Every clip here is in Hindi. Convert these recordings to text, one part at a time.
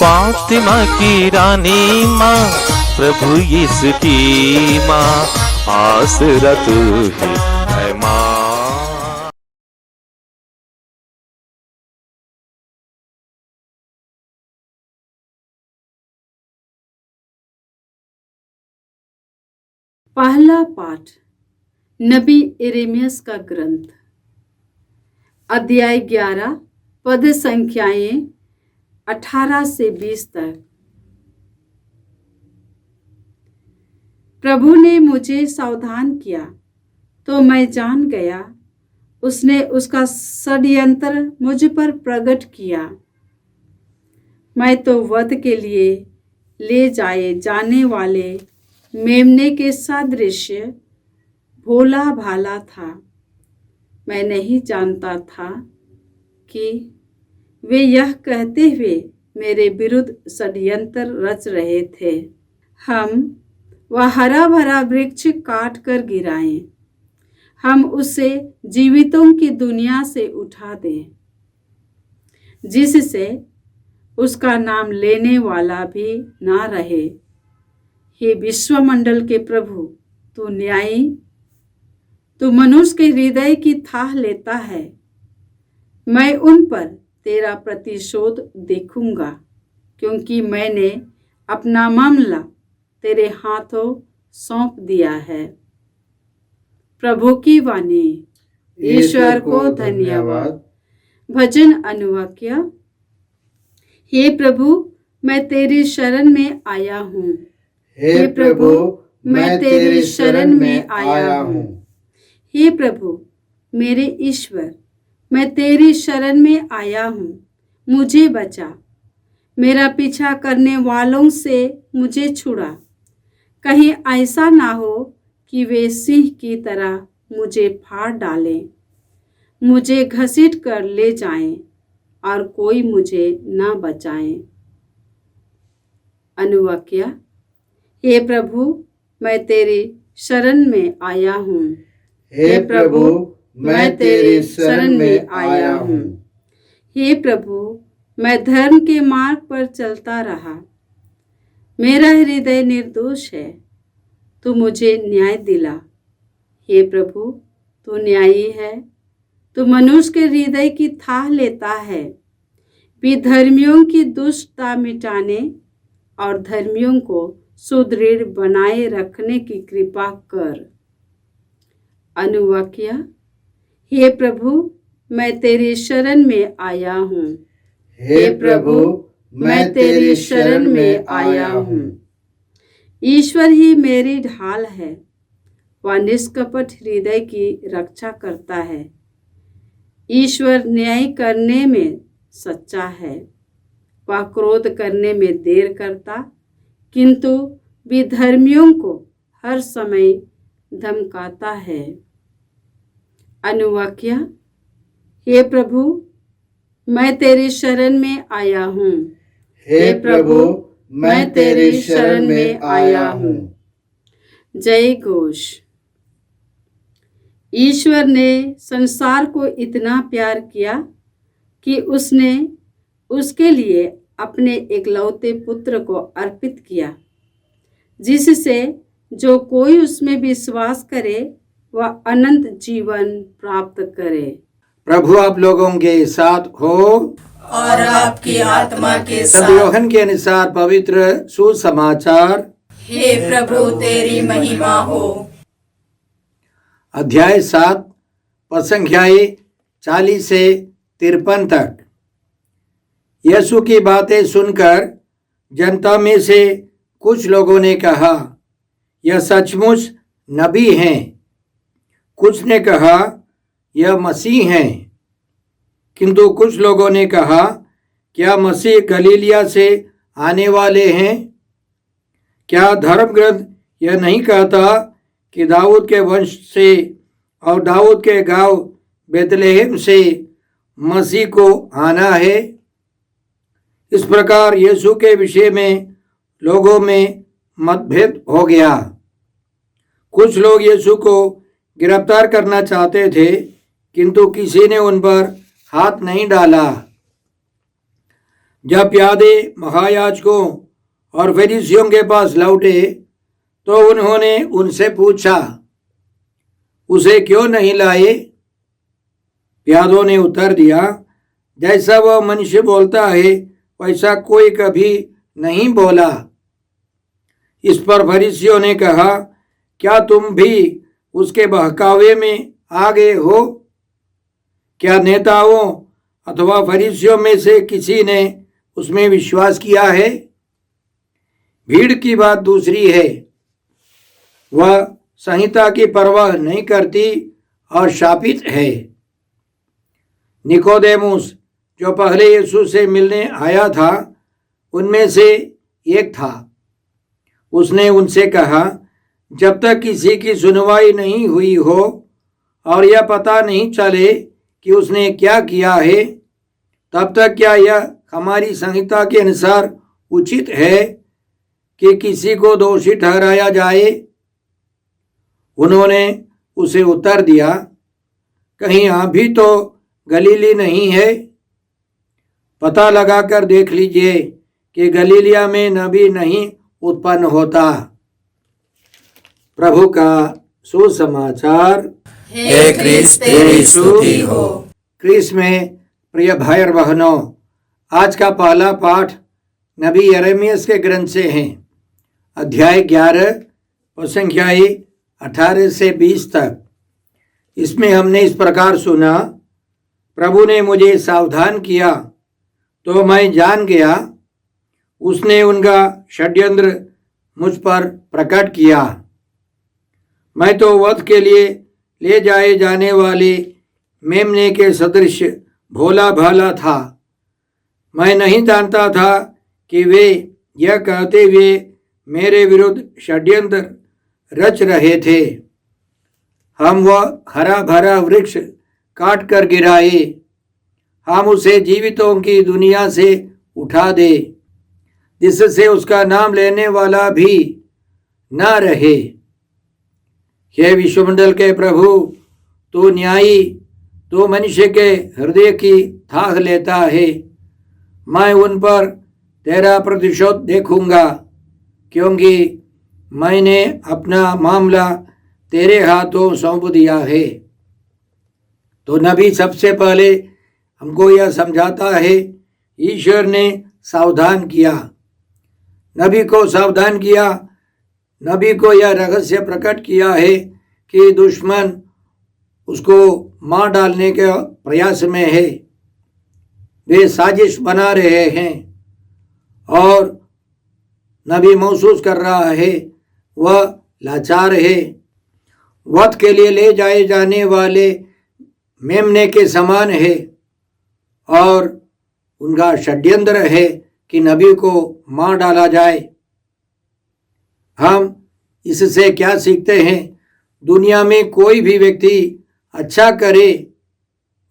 फातिमा की रानी माँ, प्रभु यीशु की माँ, आसरा तू ही है माँ। पहला पाठ नबी यिर्मयाह का ग्रंथ, अध्याय 11, पद संख्याएं 18 से 20 तक। प्रभु ने मुझे सावधान किया तो मैं जान गया, उसने उसका षड्यंत्र मुझ पर प्रकट किया। मैं तो वध के लिए ले जाए जाने वाले मेमने के सदृश भोला भाला था। मैं नहीं जानता था कि वे यह कहते हुए मेरे विरुद्ध षड्यंत्र रच रहे थे, हम वह हरा भरा वृक्ष काट कर गिराएं, हम उसे जीवितों की दुनिया से उठा दें, जिससे उसका नाम लेने वाला भी ना रहे। हे विश्वमंडल के प्रभु, तू न्यायी, तू मनुष्य के हृदय की थाह लेता है। मैं उन पर तेरा प्रतिशोध देखूंगा, क्योंकि मैंने अपना मामला तेरे हाथों सौंप दिया है। प्रभु की वाणी। ईश्वर को धन्यवाद। भजन अनुवाक्य। हे प्रभु, मैं तेरी शरण में आया हूँ। हे प्रभु, मैं तेरी शरण में आया हूँ। हे प्रभु मेरे ईश्वर, मैं तेरी शरण में आया हूँ, मुझे बचा। मेरा पीछा करने वालों से मुझे छुड़ा। कहीं ऐसा ना हो कि वे सिंह की तरह मुझे फाड़ डालें, मुझे घसीट कर ले जाएं और कोई मुझे ना बचाए। अनुवाक्य। हे प्रभु, मैं तेरी शरण में आया हूँ। हे प्रभु, मैं तेरी शरण में आया हूँ। हे प्रभु, मैं धर्म के मार्ग पर चलता रहा। मेरा हृदय निर्दोष है, तू मुझे न्याय दिला। हे प्रभु, तू न्यायी है, तू मनुष्य के हृदय की थाह लेता है। विधर्मियों की दुष्टता मिटाने और धर्मियों को सुदृढ़ बनाए रखने की कृपा कर। अनुवाक्य। हे प्रभु, मैं तेरी शरण में आया हूँ। हे प्रभु, मैं तेरी शरण में आया हूँ। ईश्वर ही मेरी ढाल है, वह निष्कपट हृदय की रक्षा करता है। ईश्वर न्याय करने में सच्चा है, वह क्रोध करने में देर करता, किंतु विधर्मियों को हर समय धमकाता है। अनुवाक्य। हे प्रभु, मैं तेरी शरण में आया हूँ। हे प्रभु, मैं तेरी शरण में आया हूँ। जय घोष। ईश्वर ने संसार को इतना प्यार किया कि उसने उसके लिए अपने एकलौते पुत्र को अर्पित किया, जिससे जो कोई उसमें विश्वास करे वह अनंत जीवन प्राप्त करे। प्रभु आप लोगों के साथ हो और आपकी आत्मा के संत साथ। यूहन्ना के अनुसार पवित्र सुसमाचार। हे प्रभु, तेरी महिमा हो। अध्याय 7, पद संख्याएं 40 से 53 तक। यीशु की बातें सुनकर जनता में से कुछ लोगों ने कहा, यह सचमुच नबी हैं। कुछ ने कहा, यह मसीह हैं। किंतु कुछ लोगों ने कहा, क्या मसीह गलीलिया से आने वाले हैं? क्या धर्म ग्रंथ यह नहीं कहता कि दाऊद के वंश से और दाऊद के गांव बेतलेहम से मसीह को आना है? इस प्रकार यीशु के विषय में लोगों में मतभेद हो गया। कुछ लोग यीशु को गिरफ्तार करना चाहते थे, किंतु किसी ने उन पर हाथ नहीं डाला। जब प्यादे महायाजकों और फरीसियों के पास लौटे तो उन्होंने उनसे पूछा, उसे क्यों नहीं लाए? प्यादों ने उत्तर दिया, जैसा वह मनुष्य बोलता है वैसा कोई कभी नहीं बोला। इस पर फरीसियों ने कहा, क्या तुम भी उसके बहकावे में आ गए हो? क्या नेताओं अथवा फरीसियों में से किसी ने उसमें विश्वास किया है? भीड़ की बात दूसरी है, वह संहिता की परवाह नहीं करती और शापित है। निकोदेमुस जो पहले यीशु से मिलने आया था उनमें से एक था। उसने उनसे कहा, जब तक किसी की सुनवाई नहीं हुई हो और यह पता नहीं चले कि उसने क्या किया है, तब तक क्या यह हमारी संहिता के अनुसार उचित है कि किसी को दोषी ठहराया जाए? उन्होंने उसे उत्तर दिया, कहीं आप भी तो गलीली नहीं है? पता लगाकर देख लीजिए कि गलीलिया में नबी नहीं उत्पन्न होता। प्रभु का सुसमाचार। हे क्रिस्त तेरी स्तुति हो। क्रिस्त में प्रिय भाई और बहनों, आज का पहला पाठ नबी यिर्मयाह के ग्रंथ से है। अध्याय 11 और संख्याएं 18 से 20 तक। इसमें हमने इस प्रकार सुना, प्रभु ने मुझे सावधान किया तो मैं जान गया, उसने उनका षड्यंत्र मुझ पर प्रकट किया। मैं तो वध के लिए ले जाए जाने वाले मेमने के सदृश भोला भाला था। मैं नहीं जानता था कि वे यह कहते हुए मेरे विरुद्ध षड्यंत्र रच रहे थे। हम वह हरा भरा वृक्ष काट कर गिराए, हम उसे जीवितों की दुनिया से उठा दे, जिससे उसका नाम लेने वाला भी न रहे। हे विश्वमंडल के प्रभु, तू न्यायी, तू मनुष्य के हृदय की थाह लेता है। मैं उन पर तेरा प्रतिशोध देखूंगा, क्योंकि मैंने अपना मामला तेरे हाथों सौंप दिया है। तो नबी सबसे पहले हमको यह समझाता है, ईश्वर ने सावधान किया, नबी को सावधान किया। नबी को यह रहस्य प्रकट किया है कि दुश्मन उसको मार डालने के प्रयास में है, वे साजिश बना रहे हैं और नबी महसूस कर रहा है वह लाचार है। वध के लिए ले जाए जाने वाले मेमने के समान है और उनका षड्यंत्र है कि नबी को मार डाला जाए। हम इससे क्या सीखते हैं? दुनिया में कोई भी व्यक्ति अच्छा करे,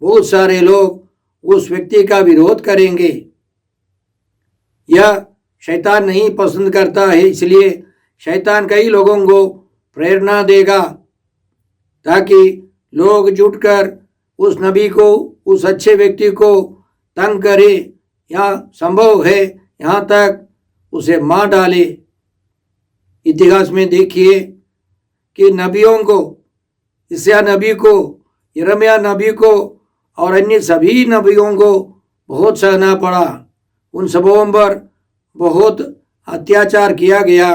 बहुत सारे लोग उस व्यक्ति का विरोध करेंगे। यह शैतान नहीं पसंद करता है, इसलिए शैतान कई लोगों को प्रेरणा देगा ताकि लोग जुटकर उस नबी को, उस अच्छे व्यक्ति को तंग करे, या संभव है यहाँ तक उसे मार डाले। इतिहास में देखिए कि नबियों को, ईसा नबी को, यिर्मयाह नबी को और अन्य सभी नबियों को बहुत सहना पड़ा। उन सबों पर बहुत अत्याचार किया गया,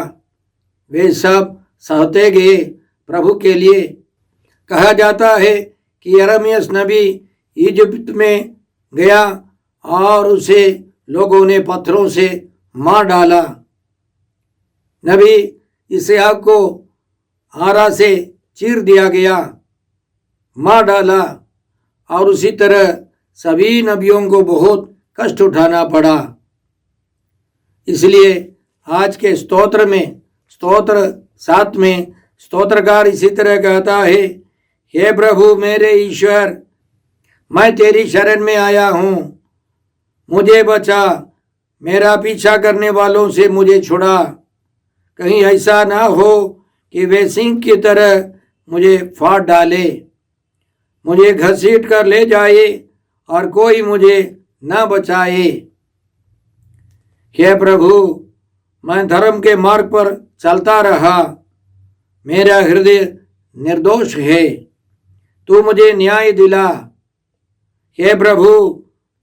वे सब सहते गए प्रभु के लिए। कहा जाता है कि यिर्मयाह नबी इजिप्ट में गया और उसे लोगों ने पत्थरों से मार डाला। नबी इसहाक को आरा से चीर दिया गया, मार डाला, और उसी तरह सभी नबियों को बहुत कष्ट उठाना पड़ा। इसलिए आज के स्तोत्र में, स्तोत्र 7 में स्तोत्रकार इसी तरह कहता है, हे प्रभु मेरे ईश्वर, मैं तेरी शरण में आया हूँ, मुझे बचा, मेरा पीछा करने वालों से मुझे छुड़ा। कहीं ऐसा ना हो कि वे सिंह की तरह मुझे फाड़ डाले, मुझे घसीट कर ले जाए और कोई मुझे ना बचाए। हे प्रभु, मैं धर्म के मार्ग पर चलता रहा, मेरा हृदय निर्दोष है, तू मुझे न्याय दिला। हे प्रभु,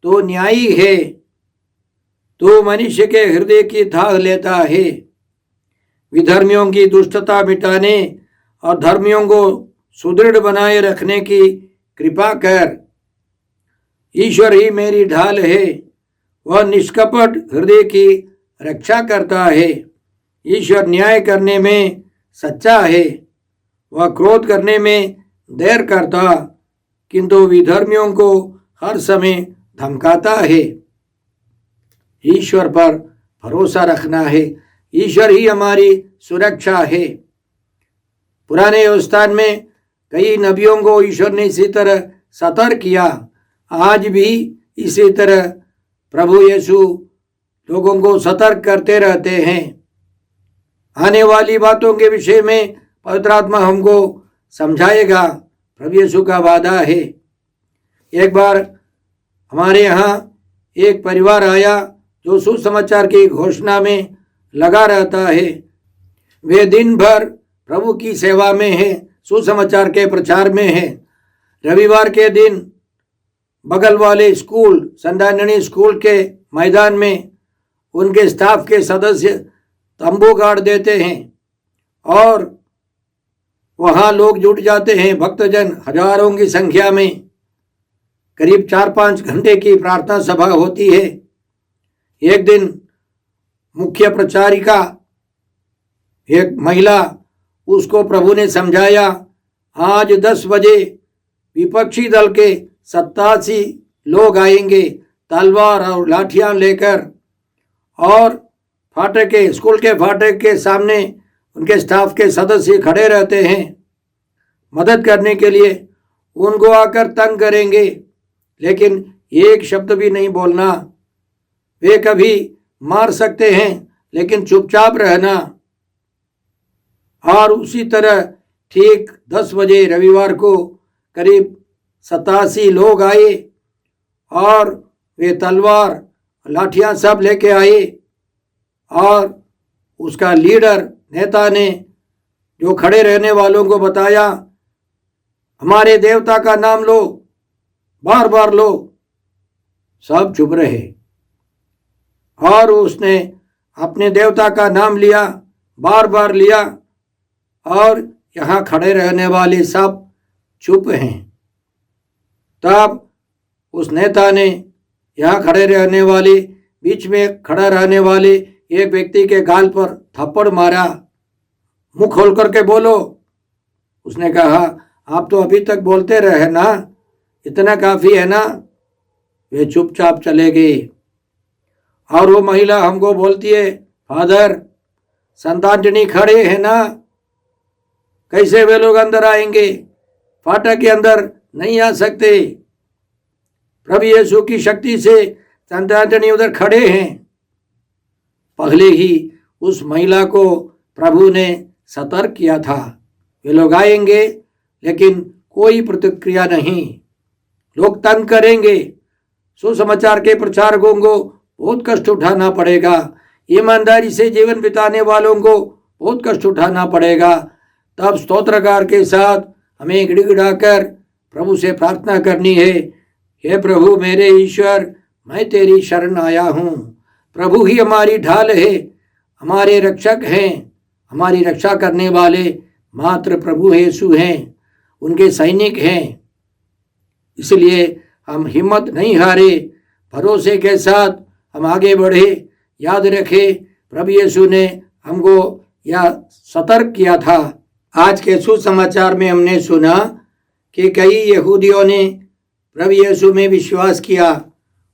तू न्यायी है, तू मनुष्य के हृदय की थाह लेता है। विधर्मियों की दुष्टता मिटाने और धर्मियों को सुदृढ़ बनाए रखने की कृपा कर। ईश्वर ही मेरी ढाल है, वह निष्कपट हृदय की रक्षा करता है। ईश्वर न्याय करने में सच्चा है, वह क्रोध करने में देर करता, किंतु विधर्मियों को हर समय धमकाता है। ईश्वर पर भरोसा रखना है, ईश्वर ही हमारी सुरक्षा है। पुराने व्यवस्थान में कई नबियों को ईश्वर ने इसी तरह सतर्क किया। आज भी इसी तरह प्रभु यीशु लोगों को सतर्क करते रहते हैं। आने वाली बातों के विषय में पवित्र आत्मा हमको समझाएगा, प्रभु यीशु का वादा है। एक बार हमारे यहाँ एक परिवार आया जो सुसमाचार की घोषणा में लगा रहता है। वे दिन भर प्रभु की सेवा में है, सुसमाचार के प्रचार में है। रविवार के दिन बगल वाले स्कूल, संडाननी स्कूल के मैदान में उनके स्टाफ के सदस्य तंबू गाड़ देते हैं और वहाँ लोग जुट जाते हैं। भक्तजन हजारों की संख्या में, करीब 4-5 घंटे की प्रार्थना सभा होती है। एक दिन मुख्य प्रचारिका, एक महिला, उसको प्रभु ने समझाया, आज 10 बजे विपक्षी दल के 87 लोग आएंगे तलवार और लाठियां लेकर, और फाटक के, स्कूल के फाटक के सामने उनके स्टाफ के सदस्य खड़े रहते हैं मदद करने के लिए। उनको आकर तंग करेंगे, लेकिन एक शब्द भी नहीं बोलना। वे कभी मार सकते हैं, लेकिन चुपचाप रहना। और उसी तरह ठीक 10 बजे रविवार को करीब 87 लोग आए और वे तलवार लाठियां सब लेके आए, और उसका लीडर, नेता ने जो खड़े रहने वालों को बताया, हमारे देवता का नाम लो, बार बार लो। सब चुप रहे और उसने अपने देवता का नाम लिया, बार बार लिया, और यहाँ खड़े रहने वाले सब चुप हैं। तब उस नेता ने यहाँ खड़े रहने वाले, बीच में खड़ा रहने वाले एक व्यक्ति के गाल पर थप्पड़ मारा। मुंह खोल करके बोलो। उसने कहा, आप तो अभी तक बोलते रहे ना, इतना काफी है ना। वे चुपचाप चले गए। और वो महिला हमको बोलती है, फादर, संतानजनी खड़े हैं ना, कैसे वे लोग अंदर आएंगे? फाटक के अंदर नहीं आ सकते। प्रभु यीशु की शक्ति से संतानजनी उधर खड़े हैं। पहले ही उस महिला को प्रभु ने सतर्क किया था, वे लोग आएंगे, लेकिन कोई प्रतिक्रिया नहीं। लोग तंग करेंगे, सुसमाचार के प्रचारकों को बहुत कष्ट उठाना पड़ेगा, ईमानदारी से जीवन बिताने वालों को बहुत कष्ट उठाना पड़ेगा। तब स्तोत्रगार के साथ हमें गिड़गिड़ाकर प्रभु से प्रार्थना करनी है, हे प्रभु मेरे ईश्वर, मैं तेरी शरण आया हूँ। प्रभु ही हमारी ढाल है, हमारे रक्षक हैं, हमारी रक्षा करने वाले मात्र प्रभु यीशु हैं, उनके सैनिक हैं। इसलिए हम हिम्मत नहीं हारे, भरोसे के साथ हम आगे बढ़े। याद रखें, प्रभु यीशु ने हमको यह सतर्क किया था। आज के सुसमाचार में हमने सुना कि कई यहूदियों ने प्रभु यीशु में विश्वास किया।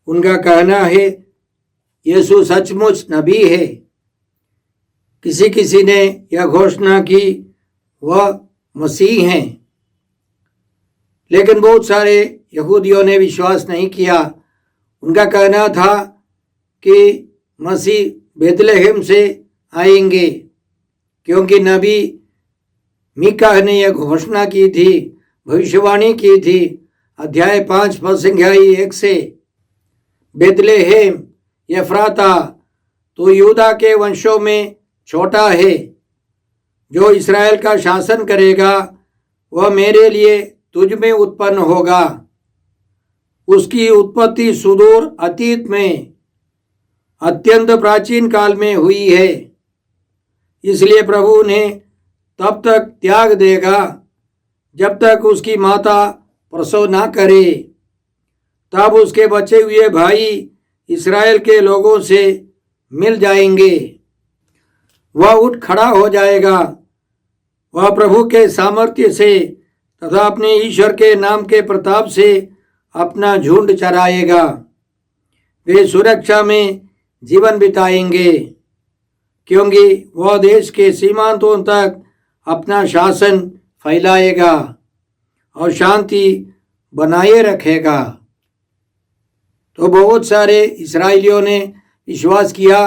उनका कहना है यीशु सचमुच नबी है। किसी ने यह घोषणा की वह मसीह हैं, लेकिन बहुत सारे यहूदियों ने विश्वास नहीं किया। उनका कहना था कि मसीह बेथलेहम से आएंगे, क्योंकि नबी मीका ने यह घोषणा की थी, भविष्यवाणी की थी। अध्याय 5 पद संख्या 1 से, बेथलेहम एफ्राता तो यूदा के वंशों में छोटा है। जो इस्राएल का शासन करेगा वह मेरे लिए तुझ में उत्पन्न होगा। उसकी उत्पत्ति सुदूर अतीत में अत्यंत प्राचीन काल में हुई है, इसलिए प्रभु उन्हें तब तक त्याग देगा जब तक उसकी माता प्रसव ना करे। तब उसके बचे हुए भाई इस्राएल के लोगों से मिल जाएंगे। वह उठ खड़ा हो जाएगा। वह प्रभु के सामर्थ्य से तथा अपने ईश्वर के नाम के प्रताप से अपना झुंड चराएगा। वे सुरक्षा में जीवन बिताएंगे, क्योंकि वह देश के सीमांतों तक अपना शासन फैलाएगा और शांति बनाए रखेगा। तो बहुत सारे इस्राएलियों ने विश्वास किया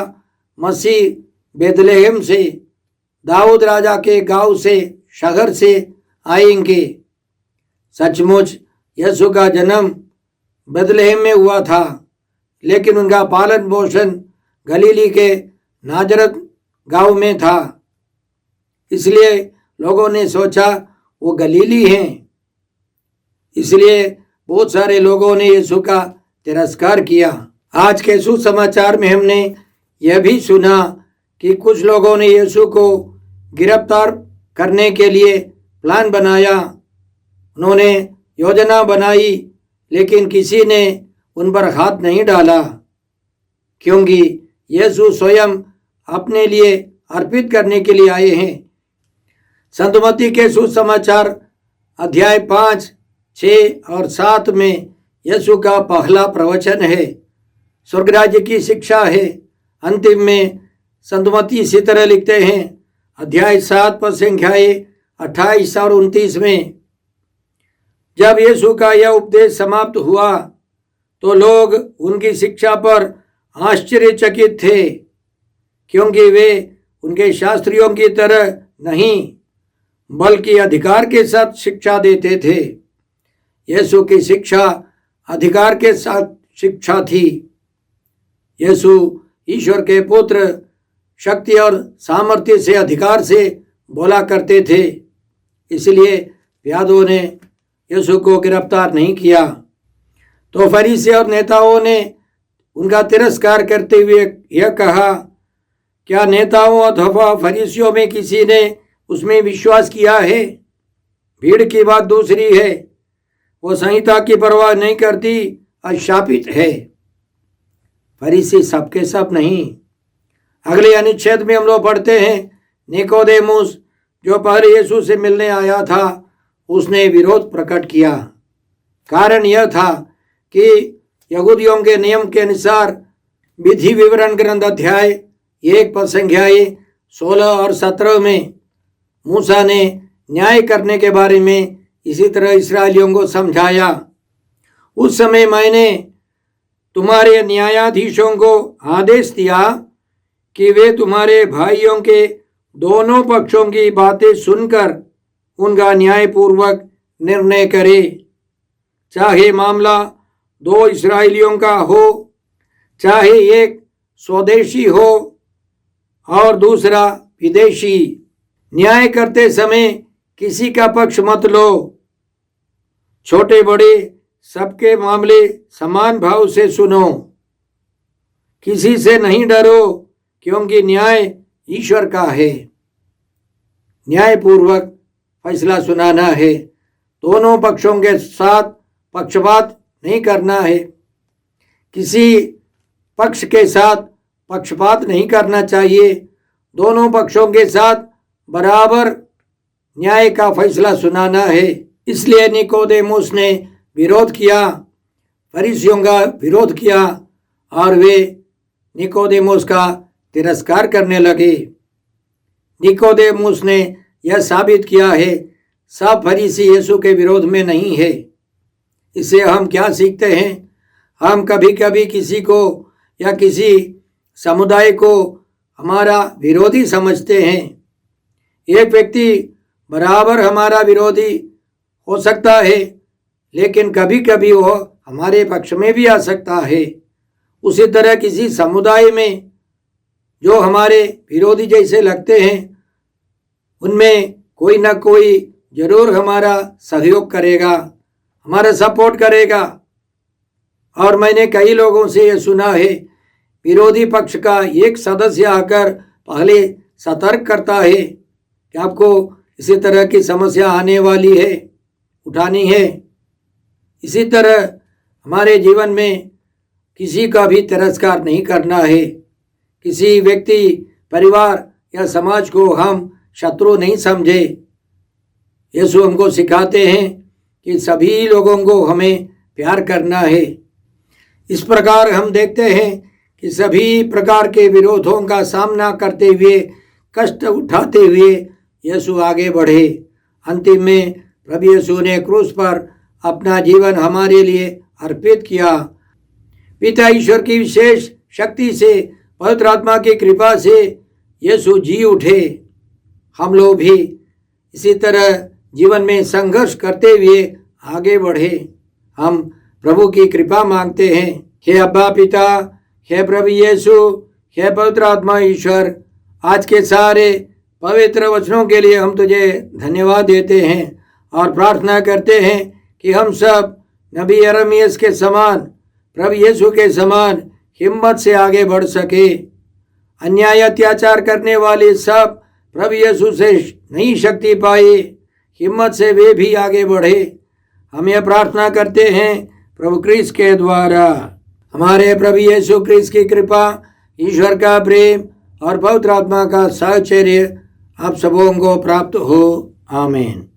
मसीह बेथलेहम से, दाऊद राजा के गांव से, शहर से आएंगे। सचमुच यीशु का जन्म बेथलेहम में हुआ था, लेकिन उनका पालन पोषण गलीली के नाजरत गांव में था। इसलिए लोगों ने सोचा वो गलीली हैं। इसलिए बहुत सारे लोगों ने यीशु का तिरस्कार किया। आज के सुसमाचार में हमने यह भी सुना कि कुछ लोगों ने यीशु को गिरफ्तार करने के लिए प्लान बनाया। उन्होंने योजना बनाई, लेकिन किसी ने उन पर हाथ नहीं डाला, क्योंकि यीशु स्वयं अपने लिए अर्पित करने के लिए आए हैं। संत मत्ती के सुसमाचार अध्याय 5, 6 और 7 में यीशु का पहला प्रवचन है, स्वर्ग राज्य की शिक्षा है। अंतिम में संत मत्ती इसी तरह लिखते हैं, अध्याय 7 पद संख्याएं 28 और 29 में, जब यीशु का यह उपदेश समाप्त हुआ तो लोग उनकी शिक्षा पर आश्चर्यचकित थे, क्योंकि वे उनके शास्त्रियों की तरह नहीं बल्कि अधिकार के साथ शिक्षा देते थे। यीशु की शिक्षा अधिकार के साथ शिक्षा थी। यीशु ईश्वर के पुत्र शक्ति और सामर्थ्य से, अधिकार से बोला करते थे। इसलिए यादों ने यीशु को गिरफ्तार नहीं किया। तो फरीसी और नेताओं ने उनका तिरस्कार करते हुए यह कहा, क्या नेताओं अथवा फरीसियों में किसी ने उसमें विश्वास किया है? भीड़ की बात दूसरी है, वो संहिता की परवाह नहीं करती, अशापित है। फरीसी सबके सब नहीं। अगले अनुच्छेद में हम लोग पढ़ते हैं, निकोदेमुस जो पहले यीशु से मिलने आया था, उसने विरोध प्रकट किया। कारण यह था कि यहूदियों के नियम के अनुसार विधि विवरण ग्रंथ अध्याय 1 पद संख्याएं 16 और 17 में मूसा ने न्याय करने के बारे में इसी तरह इस्राएलियों को समझाया। उस समय मैंने तुम्हारे न्यायाधीशों को आदेश दिया कि वे तुम्हारे भाइयों के दोनों पक्षों की बातें सुनकर उनका न्यायपूर्वक निर्णय करे, चाहे मामला 2 इस्राएलियों का हो, चाहे एक स्वदेशी हो और दूसरा विदेशी। न्याय करते समय किसी का पक्ष मत लो। छोटे बड़े सबके मामले समान भाव से सुनो। किसी से नहीं डरो, क्योंकि न्याय ईश्वर का है। न्यायपूर्वक फैसला सुनाना है। दोनों पक्षों के साथ पक्षपात नहीं करना है। किसी पक्ष के साथ पक्षपात नहीं करना चाहिए। दोनों पक्षों के साथ बराबर न्याय का फैसला सुनाना है। इसलिए निकोदेमुस ने विरोध किया, फरीसियों का विरोध किया और वे निकोदेमुस का तिरस्कार करने लगे। निकोदेमुस ने यह साबित किया है, सब फरीसी यीशु के विरोध में नहीं है। इससे हम क्या सीखते हैं? हम कभी कभी किसी को या किसी समुदाय को हमारा विरोधी समझते हैं। एक व्यक्ति बराबर हमारा विरोधी हो सकता है, लेकिन कभी कभी वो हमारे पक्ष में भी आ सकता है। उसी तरह किसी समुदाय में जो हमारे विरोधी जैसे लगते हैं उनमें कोई ना कोई जरूर हमारा सहयोग करेगा, हमारा सपोर्ट करेगा। और मैंने कई लोगों से ये सुना है, विरोधी पक्ष का एक सदस्य आकर पहले सतर्क करता है कि आपको इसी तरह की समस्या आने वाली है, उठानी है। इसी तरह हमारे जीवन में किसी का भी तिरस्कार नहीं करना है। किसी व्यक्ति, परिवार या समाज को हम शत्रु नहीं समझे। यीशु हमको सिखाते हैं कि सभी लोगों को हमें प्यार करना है। इस प्रकार हम देखते हैं कि सभी प्रकार के विरोधों का सामना करते हुए, कष्ट उठाते हुए यीशु आगे बढ़े। अंतिम में प्रभु यीशु ने क्रूस पर अपना जीवन हमारे लिए अर्पित किया। पिता ईश्वर की विशेष शक्ति से, पवित्र आत्मा की कृपा से यीशु जी उठे। हम लोग भी इसी तरह जीवन में संघर्ष करते हुए आगे बढ़े। हम प्रभु की कृपा मांगते हैं। हे अब्बा पिता, हे प्रभु यीशु, हे पवित्र आत्मा ईश्वर, आज के सारे पवित्र वचनों के लिए हम तुझे धन्यवाद देते हैं और प्रार्थना करते हैं कि हम सब नबी यिर्मयाह के समान, प्रभु यीशु के समान हिम्मत से आगे बढ़ सके। अन्याय अत्याचार करने वाले सब प्रभु यीशु से नई शक्ति पाए, हिम्मत से वे भी आगे बढ़े। हम यह प्रार्थना करते हैं प्रभु क्रिस्त के द्वारा। हमारे प्रभु यीशु क्रिस्त की कृपा, ईश्वर का प्रेम और पवित्र आत्मा का साहचर्य आप सबों को प्राप्त हो। आमीन।